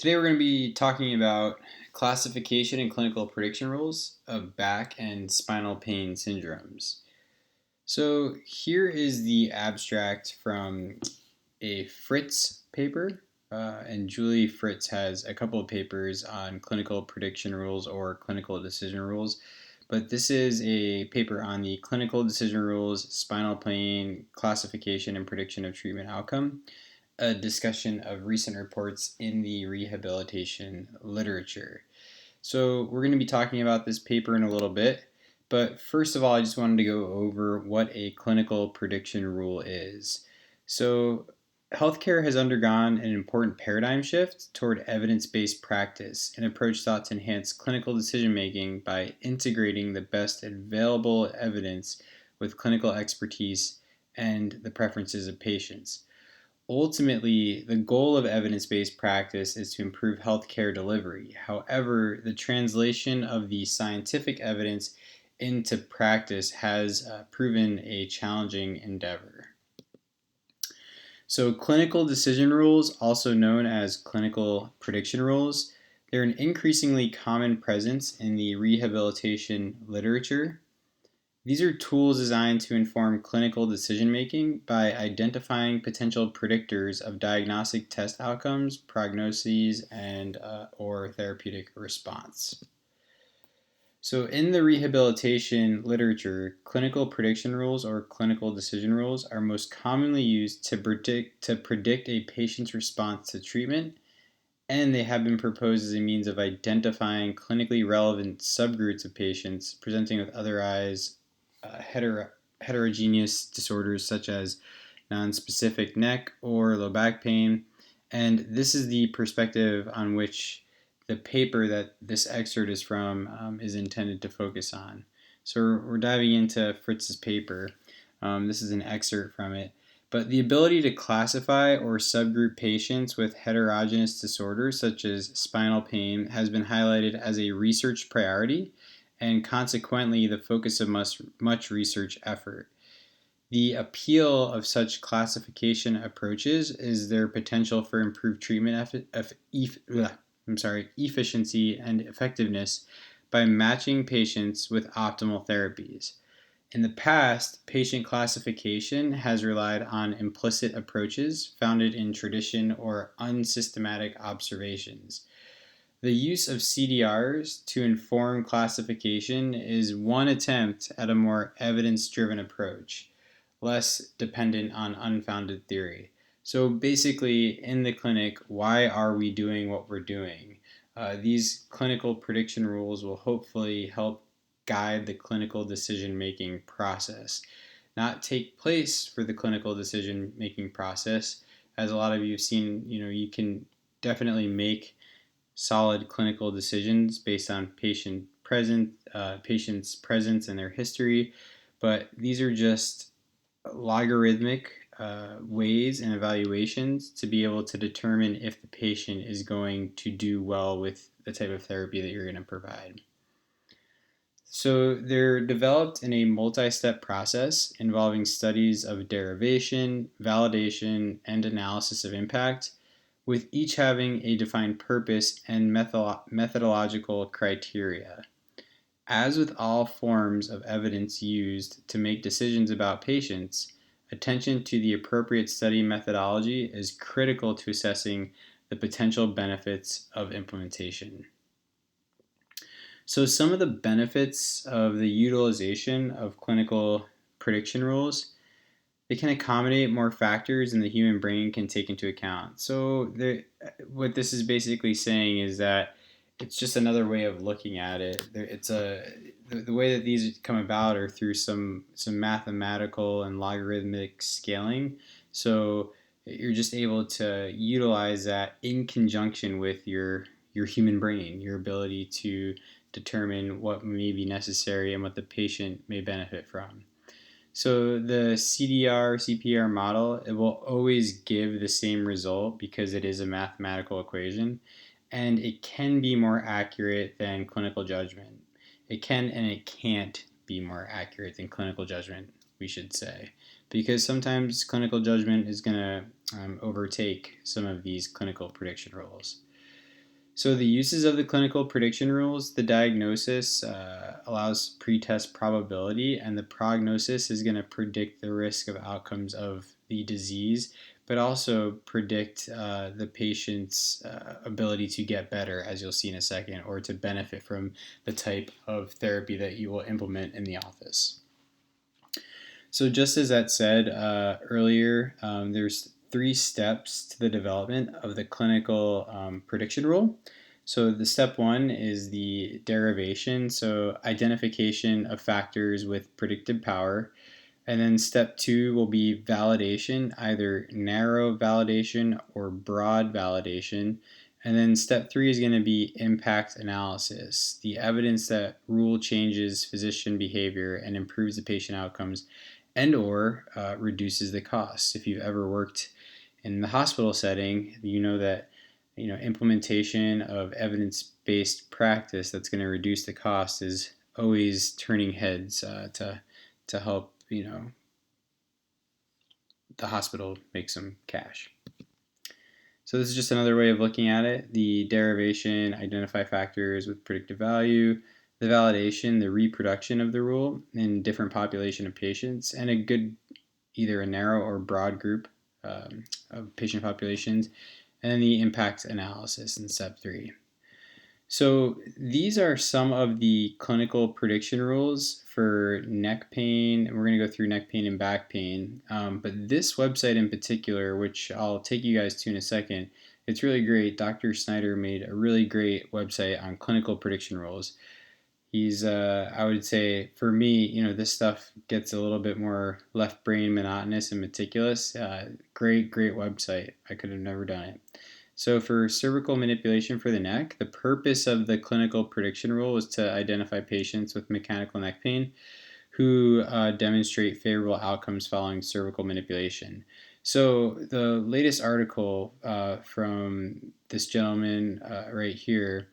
Today we're going to be talking about classification and clinical prediction rules of back and spinal pain syndromes. So here is the abstract from a Fritz paper, and Julie Fritz has a couple of papers on clinical prediction rules or clinical decision rules, but this is a paper on the clinical decision rules, spinal pain, classification, and prediction of treatment outcome, a discussion of recent reports in the rehabilitation literature. So we're going to be talking about this paper in a little bit, but first of all, I just wanted to go over what a clinical prediction rule is. So healthcare has undergone an important paradigm shift toward evidence-based practice, an approach thought to enhance clinical decision-making by integrating the best available evidence with clinical expertise and the preferences of patients. Ultimately, the goal of evidence-based practice is to improve healthcare delivery. However, the translation of the scientific evidence into practice has proven a challenging endeavor. So, clinical decision rules, also known as clinical prediction rules, they're an increasingly common presence in the rehabilitation literature. These are tools designed to inform clinical decision-making by identifying potential predictors of diagnostic test outcomes, prognoses, and or therapeutic response. So in the rehabilitation literature, clinical prediction rules or clinical decision rules are most commonly used to predict a patient's response to treatment, and they have been proposed as a means of identifying clinically relevant subgroups of patients presenting with otherwise heterogeneous disorders such as nonspecific neck or low back pain. And this is the perspective on which the paper that this excerpt is from is intended to focus on. So we're diving into Fritz's paper. This is an excerpt from it. But the ability to classify or subgroup patients with heterogeneous disorders such as spinal pain has been highlighted as a research priority and consequently the focus of much research effort. The appeal of such classification approaches is their potential for improved treatment efficiency and effectiveness by matching patients with optimal therapies. In the past, patient classification has relied on implicit approaches founded in tradition or unsystematic observations. The use of CDRs to inform classification is one attempt at a more evidence-driven approach, less dependent on unfounded theory. So basically, in the clinic, why are we doing what we're doing? These clinical prediction rules will hopefully help guide the clinical decision-making process, not take place for the clinical decision-making process. As a lot of you have seen, you can definitely make solid clinical decisions based on patient's presence and their history, but these are just logarithmic ways and evaluations to be able to determine if the patient is going to do well with the type of therapy that you're going to provide. So they're developed in a multi-step process involving studies of derivation, validation, and analysis of impact, with each having a defined purpose and methodological criteria. As with all forms of evidence used to make decisions about patients, attention to the appropriate study methodology is critical to assessing the potential benefits of implementation. So some of the benefits of the utilization of clinical prediction rules, they can accommodate more factors than the human brain can take into account. So what this is basically saying is that it's just another way of looking at it. The way that these come about are through some mathematical and logarithmic scaling. So you're just able to utilize that in conjunction with your human brain, your ability to determine what may be necessary and what the patient may benefit from. So the CDR CPR model, it will always give the same result because it is a mathematical equation, and it can be more accurate than clinical judgment. It can and it can't be more accurate than clinical judgment, we should say, because sometimes clinical judgment is going to overtake some of these clinical prediction rules. So the uses of the clinical prediction rules, the diagnosis allows pretest probability, and the prognosis is going to predict the risk of outcomes of the disease, but also predict the patient's ability to get better, as you'll see in a second, or to benefit from the type of therapy that you will implement in the office. So just as that said earlier, there's 3 steps to the development of the clinical prediction rule. So the step 1 is the derivation, so identification of factors with predictive power. And then step 2 will be validation, either narrow validation or broad validation. And then step 3 is going to be impact analysis, the evidence that rule changes physician behavior and improves the patient outcomes and or reduces the costs. If you've ever worked in the hospital setting, you know that implementation of evidence-based practice that's going to reduce the cost is always turning heads to help the hospital make some cash. So this is just another way of looking at it. The derivation, identify factors with predictive value, the validation, the reproduction of the rule in different population of patients, and a good either a narrow or broad group of patient populations, and then the impact analysis in step 3. So these are some of the clinical prediction rules for neck pain. We're going to go through neck pain and back pain. But this website in particular, which I'll take you guys to in a second, it's really great. Dr. Snyder made a really great website on clinical prediction rules. He's, I would say, for me, this stuff gets a little bit more left brain monotonous and meticulous. Great website. I could have never done it. So for cervical manipulation for the neck, the purpose of the clinical prediction rule is to identify patients with mechanical neck pain who demonstrate favorable outcomes following cervical manipulation. So the latest article from this gentleman right here,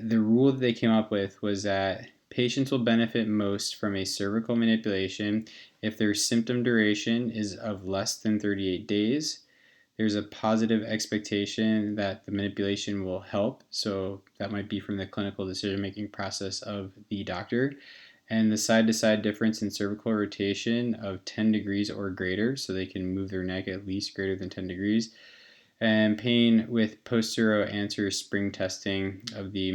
the rule that they came up with was that patients will benefit most from a cervical manipulation if their symptom duration is of less than 38 days. There's a positive expectation that the manipulation will help, so that might be from the clinical decision-making process of the doctor. And the side-to-side difference in cervical rotation of 10 degrees or greater, so they can move their neck at least greater than 10 degrees. And pain with posterior anterior spring testing of the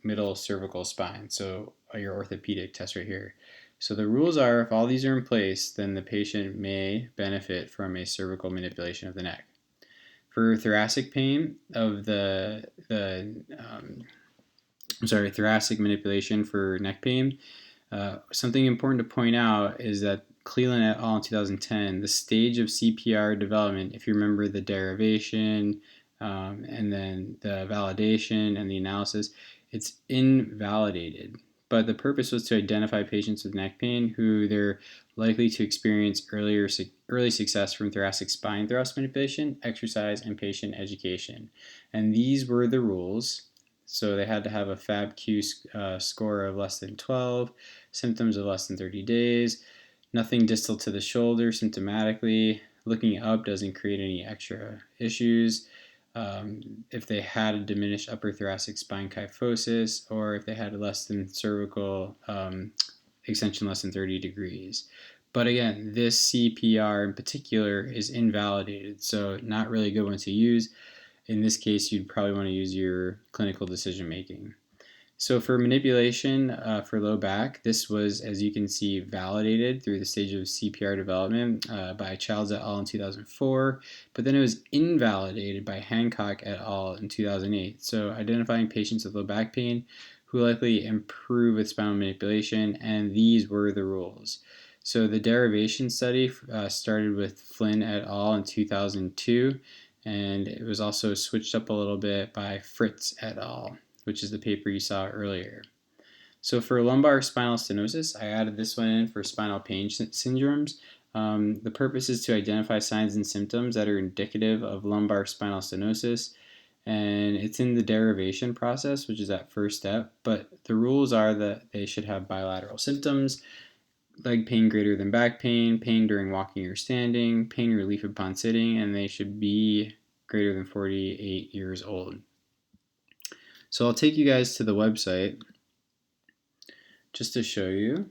middle cervical spine, so your orthopedic test right here. So the rules are, if all these are in place, then the patient may benefit from a cervical manipulation of the neck. For thoracic pain of thoracic manipulation for neck pain, something important to point out is that Cleland et al. In 2010, the stage of CPR development, if you remember the derivation and then the validation and the analysis, it's invalidated. But the purpose was to identify patients with neck pain who they're likely to experience early success from thoracic spine thrust manipulation, exercise, and patient education. And these were the rules. So they had to have a FAB-Q score of less than 12, symptoms of less than 30 days, nothing distal to the shoulder symptomatically, looking up doesn't create any extra issues, if they had a diminished upper thoracic spine kyphosis, or if they had less than cervical extension less than 30 degrees. But again, this CPR in particular is invalidated, so not really a good one to use. In this case, you'd probably want to use your clinical decision making. So for manipulation for low back, this was, as you can see, validated through the stage of CPR development by Childs et al. In 2004, but then it was invalidated by Hancock et al. In 2008. So identifying patients with low back pain who likely improve with spinal manipulation, and these were the rules. So the derivation study started with Flynn et al. In 2002, and it was also switched up a little bit by Fritz et al., which is the paper you saw earlier. So for lumbar spinal stenosis, I added this one in for spinal pain syndromes. The purpose is to identify signs and symptoms that are indicative of lumbar spinal stenosis, and it's in the derivation process, which is that first step, but the rules are that they should have bilateral symptoms, leg pain greater than back pain, pain during walking or standing, pain relief upon sitting, and they should be greater than 48 years old. So I'll take you guys to the website just to show you.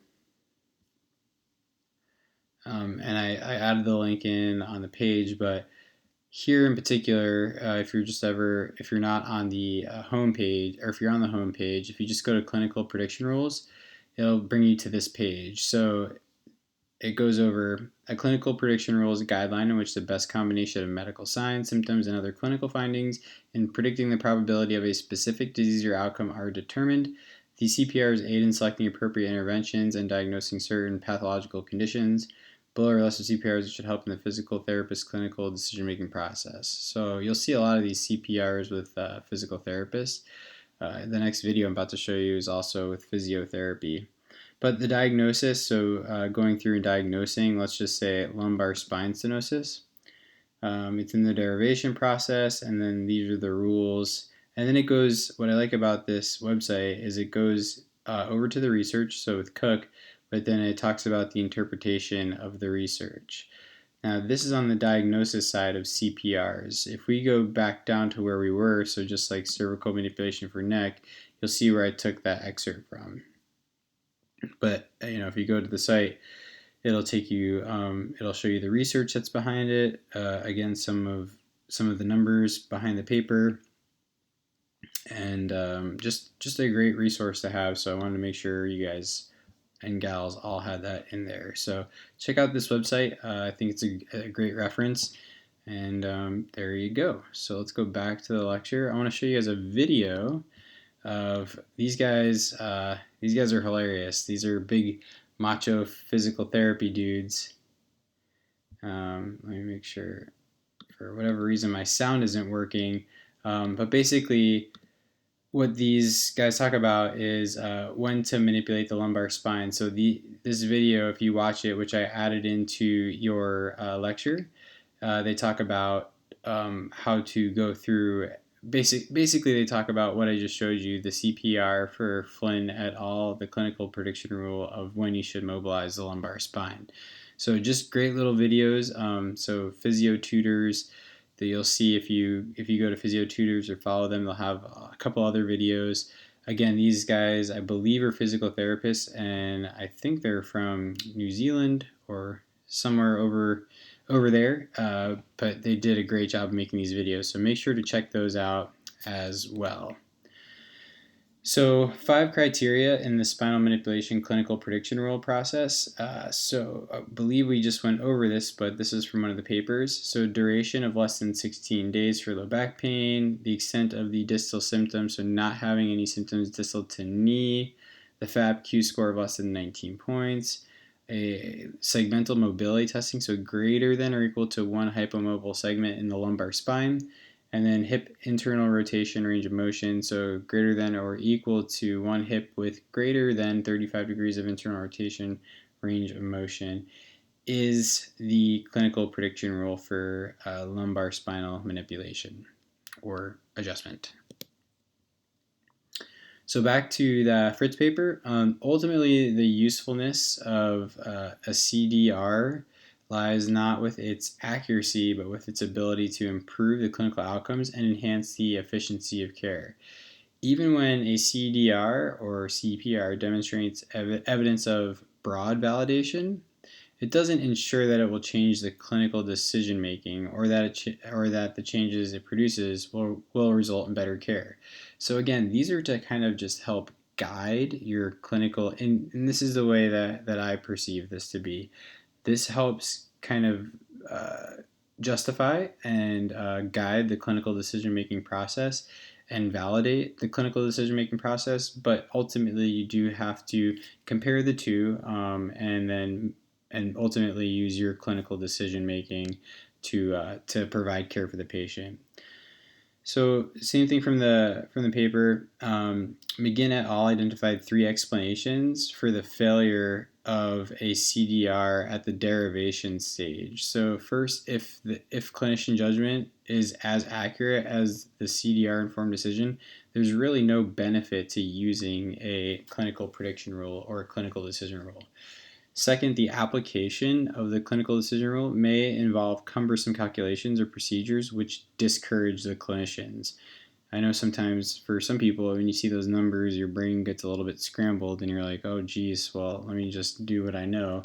And I added the link in on the page, but here in particular, if you're not on the home page, or if you're on the home page, if you just go to clinical prediction rules, it'll bring you to this page. So it goes over a clinical prediction rules guideline in which the best combination of medical signs, symptoms, and other clinical findings in predicting the probability of a specific disease or outcome are determined. The CPRs aid in selecting appropriate interventions and diagnosing certain pathological conditions. Below are a list of CPRs that should help in the physical therapist clinical decision-making process. So you'll see a lot of these CPRs with physical therapists. The next video I'm about to show you is also with physiotherapy. But the diagnosis, so going through and diagnosing, let's just say lumbar spine stenosis. It's in the derivation process, and then these are the rules. And then it goes, what I like about this website is it goes over to the research, so with Cook, but then it talks about the interpretation of the research. Now, this is on the diagnosis side of CPRs. If we go back down to where we were, so just like cervical manipulation for neck, you'll see where I took that excerpt from. But if you go to the site, it'll take you, it'll show you the research that's behind it. Again, some of the numbers behind the paper, and just a great resource to have. So I wanted to make sure you guys and gals all had that in there. So check out this website. I think it's a great reference. And there you go. So let's go back to the lecture. I want to show you guys a video of these guys. These guys are hilarious. These are big macho physical therapy dudes. Let me make sure, for whatever reason my sound isn't working, but basically what these guys talk about is when to manipulate the lumbar spine. So this video, if you watch it, which I added into your lecture, they talk about how to go through. Basically, they talk about what I just showed you, the CPR for Flynn et al., the clinical prediction rule of when you should mobilize the lumbar spine. So just great little videos. So physio tutors that you'll see if you go to physio tutors or follow them, they'll have a couple other videos. Again, these guys I believe are physical therapists, and I think they're from New Zealand or somewhere over there, but they did a great job making these videos, so make sure to check those out as well. So 5 criteria in the spinal manipulation clinical prediction rule process. So I believe we just went over this, but this is from one of the papers. So duration of less than 16 days for low back pain, the extent of the distal symptoms, so not having any symptoms distal to knee, the FAB-Q score of less than 19 points, a segmental mobility testing, so greater than or equal to 1 hypomobile segment in the lumbar spine, and then hip internal rotation range of motion, so greater than or equal to 1 hip with greater than 35 degrees of internal rotation range of motion, is the clinical prediction rule for lumbar spinal manipulation or adjustment. So back to the Fritz paper. Ultimately, the usefulness of a CDR lies not with its accuracy, but with its ability to improve the clinical outcomes and enhance the efficiency of care. Even when a CDR or CPR demonstrates evidence of broad validation, it doesn't ensure that it will change the clinical decision making, or that the changes it produces will result in better care. So again, these are to kind of just help guide your clinical, and this is the way that I perceive this to be. This helps kind of justify and guide the clinical decision-making process and validate the clinical decision-making process, but ultimately you do have to compare the two, and ultimately use your clinical decision-making to provide care for the patient. So same thing from the paper. McGinn et al. Identified 3 explanations for the failure of a CDR at the derivation stage. So first, if clinician judgment is as accurate as the CDR informed decision, there's really no benefit to using a clinical prediction rule or a clinical decision rule. Second, the application of the clinical decision rule may involve cumbersome calculations or procedures which discourage the clinicians. I know sometimes for some people, when you see those numbers, your brain gets a little bit scrambled and you're like, oh, geez, well, let me just do what I know.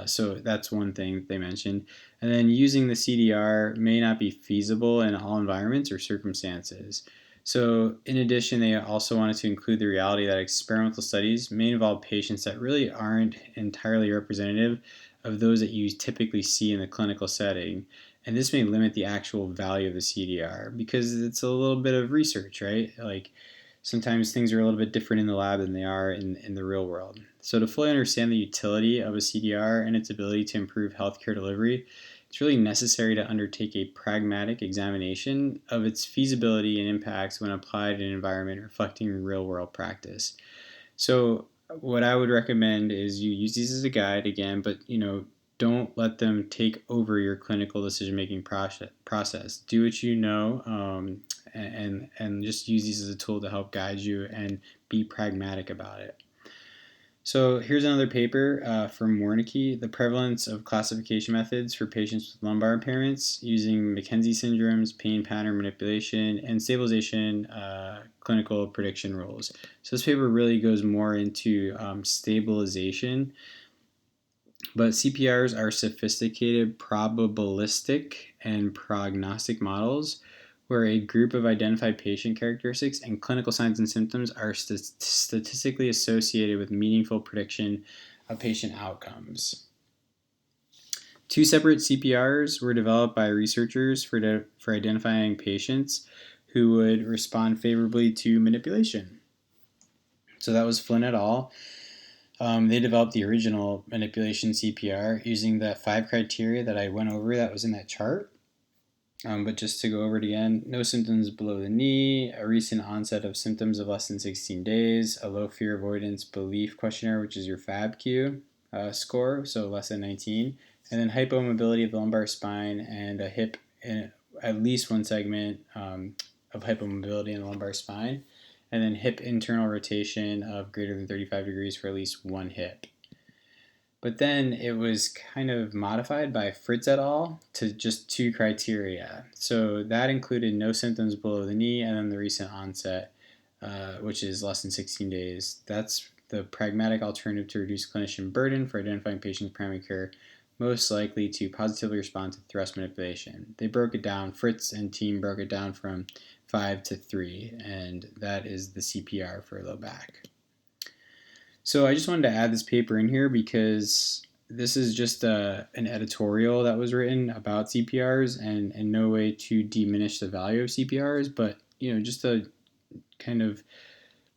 So that's one thing they mentioned. And then using the CDR may not be feasible in all environments or circumstances. So, in addition, they also wanted to include the reality that experimental studies may involve patients that really aren't entirely representative of those that you typically see in the clinical setting. And this may limit the actual value of the CDR because it's a little bit of research, right? Like sometimes things are a little bit different in the lab than they are in the real world. So, to fully understand the utility of a CDR and its ability to improve healthcare delivery, it's really necessary to undertake a pragmatic examination of its feasibility and impacts when applied in an environment reflecting real world practice. So, what I would recommend is you use these as a guide again, but don't let them take over your clinical decision making process. Do what you know, and just use these as a tool to help guide you and be pragmatic about it. So here's another paper from Wernicke, the prevalence of classification methods for patients with lumbar impairments using McKenzie syndromes, pain pattern manipulation, and stabilization clinical prediction rules. So this paper really goes more into stabilization, but CPRs are sophisticated probabilistic and prognostic models where a group of identified patient characteristics and clinical signs and symptoms are statistically associated with meaningful prediction of patient outcomes. Two separate CPRs were developed by researchers for identifying patients who would respond favorably to manipulation. So that was Flynn et al. They developed the original manipulation CPR using the 5 criteria that I went over that was in that chart. But just to go over it again, no symptoms below the knee, a recent onset of symptoms of less than 16 days, a low fear avoidance belief questionnaire, which is your FABQ score, so less than 19, and then hypomobility of the lumbar spine and a hip, at least one segment of hypomobility in the lumbar spine, and then hip internal rotation of greater than 35 degrees for at least one hip. But then it was kind of modified by Fritz et al. To just 2 criteria. So that included no symptoms below the knee and then the recent onset, which is less than 16 days. That's the pragmatic alternative to reduce clinician burden for identifying patients' primary care most likely to positively respond to thrust manipulation. They broke it down, Fritz and team broke it down from 5 to 3, and that is the CPR for low back. So I just wanted to add this paper in here because this is just an editorial that was written about CPRs and in no way to diminish the value of CPRs, but just to kind of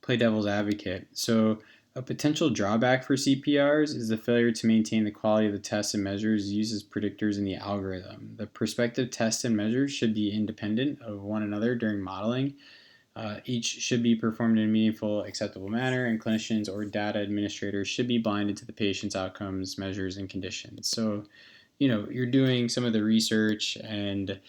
play devil's advocate. So a potential drawback for CPRs is the failure to maintain the quality of the tests and measures used as predictors in the algorithm. The prospective tests and measures should be independent of one another during modeling. Each should be performed in a meaningful, acceptable manner, and clinicians or data administrators should be blinded to the patient's outcomes, measures, and conditions. So, you're doing some of the research, and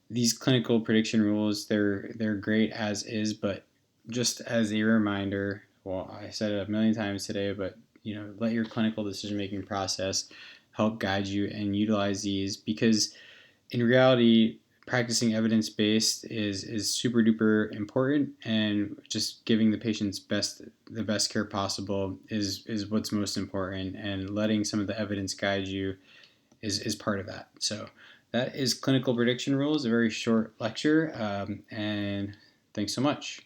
these clinical prediction rules, they're great as is, but just as a reminder, well, I said it a million times today, but let your clinical decision-making process help guide you and utilize these because in reality, practicing evidence-based is super duper important, and just giving the patients the best care possible is what's most important, and letting some of the evidence guide you is part of that. So that is clinical prediction rules, a very short lecture, and thanks so much.